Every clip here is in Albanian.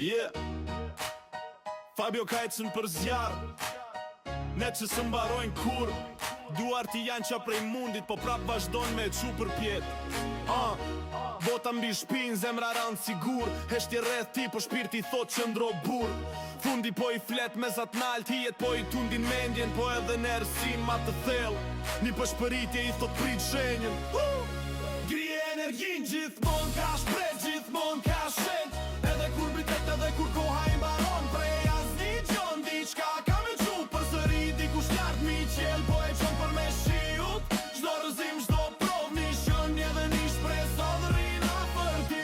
Yeah. Fabio ka ecën për zjarë, ne që së mbarojnë kur. Duart i janë qa prej mundit, po prap vazhdojnë me qu për pjet. Bota mbi shpin, zemra ranë sigur. Heshtje rreth ti, po shpirti thot që ndro bur. Fundi po i flet me zat nalt, hijet po i tundin mendjen, po edhe në ersin ma të thell. Një pëshpëritje i thot prit shenjën. Grije energin, gjithmon ka shpret, gjithmon ka shenj. Edhe kur bitet, edhe kur koha i mbaron, prej asni gjon, diçka ka me qu për sëri, dikush lart mi qel, po e qon për me shiut. Çdo rëzim, çdo prov, një shënje dhe një shpreso dhe rina për ti.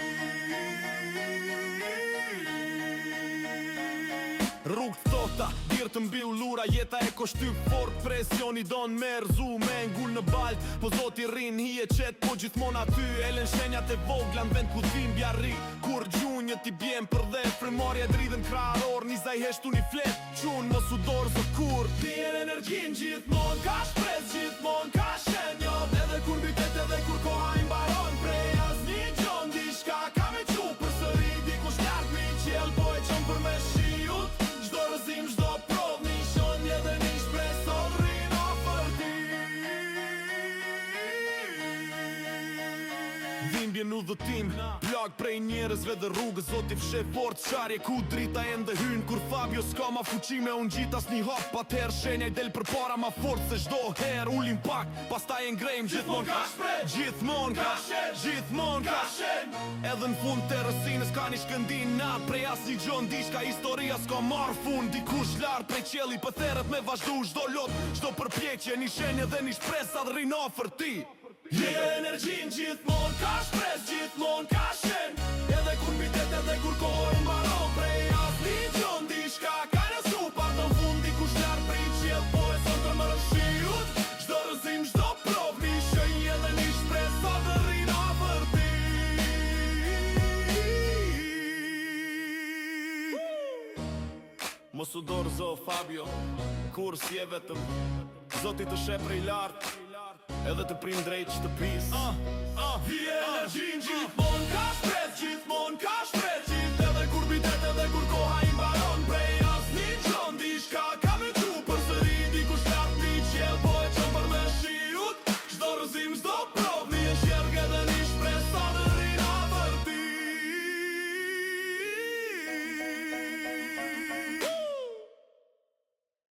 Rrug thota, dirë të mbi ullura, jeta e koshtyp fort, presioni don me rzu, me ngull në balt. Po zoti rin, hi e qet, po gjithmon aty, elen shenjat e vogla në vend ku dhimbja rri. Kur gjunjët ti bjen për dhe, frimarje dridhen krahëror, nizaj heshtu një flet, qun mos u dorë zë kur. Bien energjin, gjithmon ka shpres, gjithmon ka shenjot, edhe kur bitet, edhe kur koha i mbaron, prej asni gjon, diçka ka me qu për sëri, dikush lart mi qel, po e qon për me shiut. Çdo rëzim, çdo prov, një shënje dhe një shpreso rrina për ti. Dhimbje në udhëtim, plag prej njerëzve dhe rrugës, zoti fshe fort qarje ku drita e ndë hyn. Kur Fabio s'ka ma fuqime, unë gjitas një hap, atëher shenja i del për para ma fort se çdo her ullin pak, pastaj e ngrejm. Gjithmon ka shpret, gjithmon ka shen, gjithmon ka shen. Edhe në fund të rësinës ka një shkëndin nat, prej as një gjon diçka historia s'ka marrë fund. Dikush lart prej qeli pëtheret me vazhdu, çdo lot, çdo përpjeqje, një shenje dhe një shpresa dhe rrin afër ti. Energjin, gjithmon ka shpres, gjithmon ka shen. Edhe kur bitet, edhe kur kohë i mbaron, prej asni gjon diçka ka nësu, pa të fund dikush lart prej qel, po e son të më rëshiut. Çdo rëzim, çdo prov, një shenje dhe një shpresa dhe rrin afër ti. Mos u dorë zo Fabio, kur si e vetëm, zoti të sheh prej lart, edhe të prim drejt shtëpis. Energjin, gjithmon